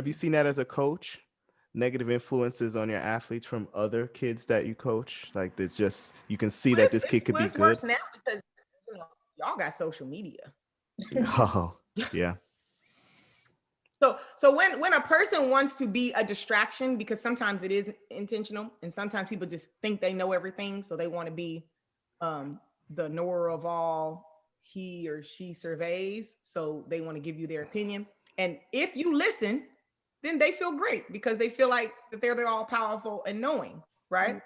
Have you seen that as a coach? Negative influences on your athletes from other kids that you coach? Like there's just, you can see that this kid could be it's good. worse now because y'all got social media. Oh, yeah. So when a person wants to be a distraction, because sometimes it is intentional, and sometimes people just think they know everything, so they want to be the knower of all he or she surveys, so they want to give you their opinion. And if you listen, then they feel great because they feel like that they're all powerful and knowing, right?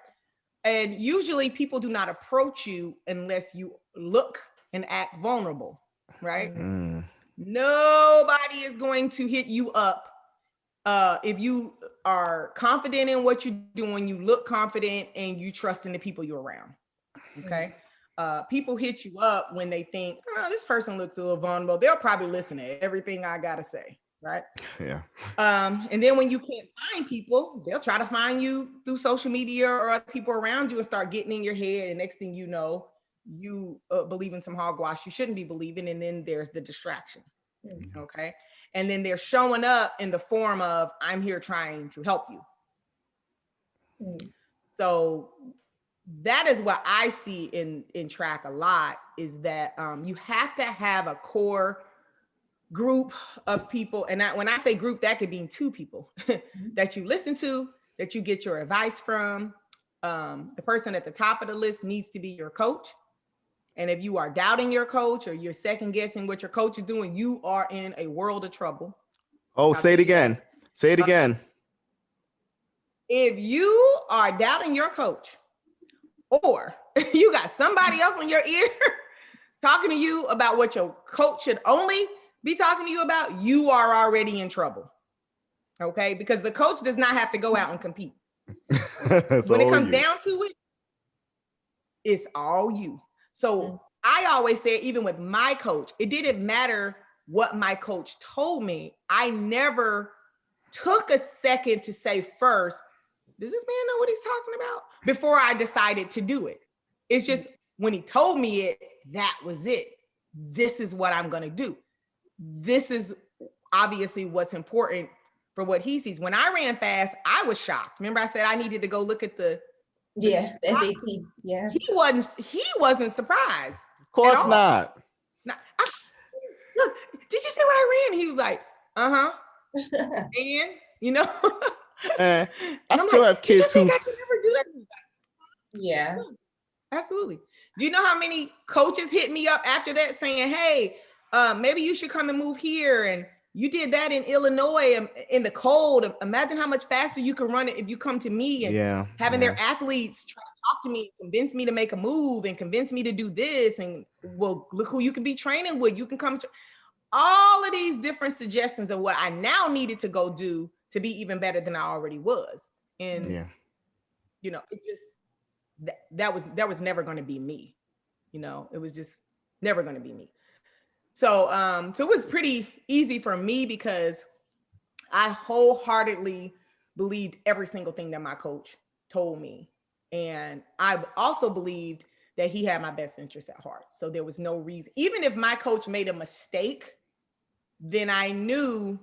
And usually people do not approach you unless you look and act vulnerable, right? Nobody is going to hit you up if you are confident in what you're doing, you look confident, and you trust in the people you're around. Okay. People hit you up when they think, oh, this person looks a little vulnerable. They'll probably listen to everything I gotta say, right? Yeah. And then when you can't find people, they'll try to find you through social media or other people around you and start getting in your head. And next thing you know, you believe in some hogwash you shouldn't be believing. And then there's the distraction. Okay. And then they're showing up in the form of, I'm here trying to help you. So that is what I see in track a lot, is that you have to have a core group of people. And when I say group, that could be 2 people that you listen to, that you get your advice from. The person at the top of the list needs to be your coach. And if you are doubting your coach or you're second guessing what your coach is doing, you are in a world of trouble. Oh, say it again. Say it again. If you are doubting your coach, or you got somebody else in your ear talking to you about what your coach should only be talking to you about, you are already in trouble. Okay? Because the coach does not have to go out and compete. When it comes down to it, it's all you. So I always say, even with my coach, it didn't matter what my coach told me. I never took a second to say first, does this man know what he's talking about? Before I decided to do it. It's just when he told me it, that was it. This is what I'm going to do. This is obviously what's important for what he sees. When I ran fast, I was shocked. Remember I said I needed to go look at the FAT. Yeah. He wasn't surprised. Of course not. Look, did you see what I ran? He was like, uh-huh. And I still have kids who I can never do that. Yeah. Absolutely. Do you know how many coaches hit me up after that saying, hey, maybe you should come and move here, and you did that in Illinois in the cold. Imagine how much faster you can run it if you come to me. And having their athletes try to talk to me, convince me to make a move, and convince me to do this, and well, look who you can be training with. You can come to all of these different suggestions of what I now needed to go do to be even better than I already was. And it just that was never going to be me. It was just never going to be me. So it was pretty easy for me because I wholeheartedly believed every single thing that my coach told me. And I also believed that he had my best interests at heart. So there was no reason, even if my coach made a mistake, then I knew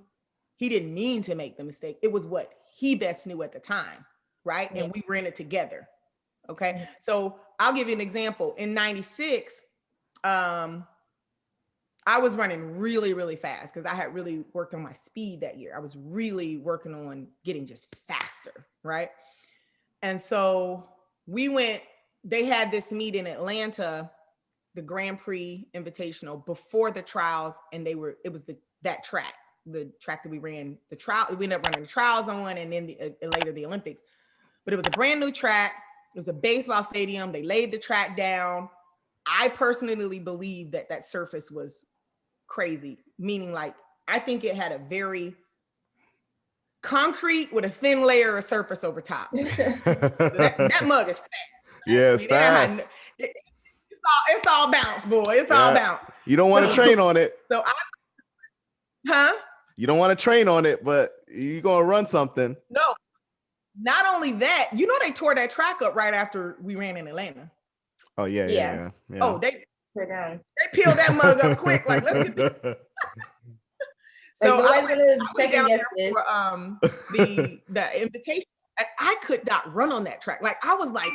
he didn't mean to make the mistake. It was what he best knew at the time, right? And we were in it together. Okay. So I'll give you an example. In 96, I was running really, really fast because I had really worked on my speed that year. I was really working on getting just faster, right? And so they had this meet in Atlanta, the Grand Prix Invitational, before the trials, and it was that track, the track that we ran the trial. We ended up running the trials on, and then later the Olympics. But it was a brand new track. It was a baseball stadium. They laid the track down. I personally believe that surface was crazy, meaning like I think it had a very concrete with a thin layer of surface over top. So that mug is fast. Yeah, it's fast. It's all bounce, boy. It's all bounce. You don't want to train on it. So You don't want to train on it, but you're gonna run something. No, not only that, they tore that track up right after we ran in Atlanta. Oh yeah. Oh, they peeled that mug up quick. Like, let's get this. So nobody's gonna I second down guess there this. for the invitation. And I could not run on that track. Like I was like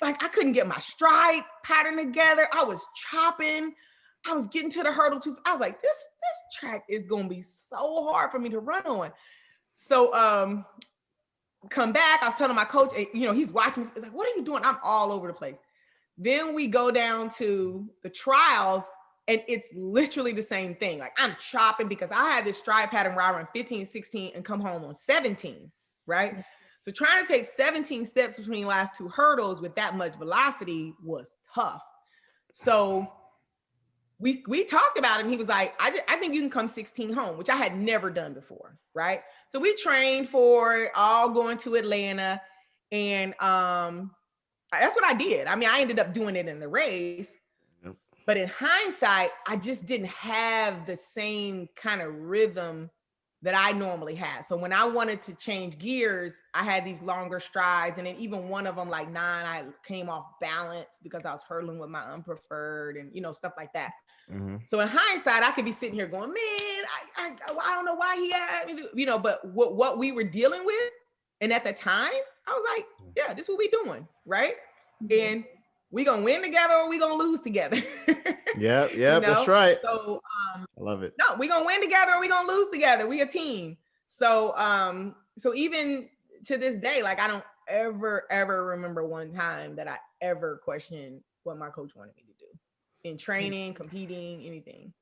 I couldn't get my stride pattern together. I was chopping. I was getting to the hurdle too. I was like, this track is gonna be so hard for me to run on. So come back. I was telling my coach, you know, he's watching. He's like, what are you doing? I'm all over the place. Then we go down to the trials, and it's literally the same thing. Like I'm chopping because I had this stride pattern where I run 15, 16 and come home on 17, right? So trying to take 17 steps between the last two hurdles with that much velocity was tough. So we talked about it, and he was like, I think you can come 16 home, which I had never done before, right? So we trained for it, all going to Atlanta, and that's what I did. I mean, I ended up doing it in the race, but in hindsight, I just didn't have the same kind of rhythm that I normally had. So when I wanted to change gears, I had these longer strides. And then even one of them, like 9, I came off balance because I was hurdling with my unpreferred and, you know, stuff like that. Mm-hmm. So in hindsight, I could be sitting here going, man, I don't know why he had me, you know, but what we were dealing with. And at the time, I was like, yeah, this is what we doing, right? And we gonna win together or we gonna lose together. Yeah, you know? That's right. So I love it. No, we gonna win together or we gonna lose together. We a team. So so even to this day, like I don't ever remember one time that I ever questioned what my coach wanted me to do in training, competing, anything.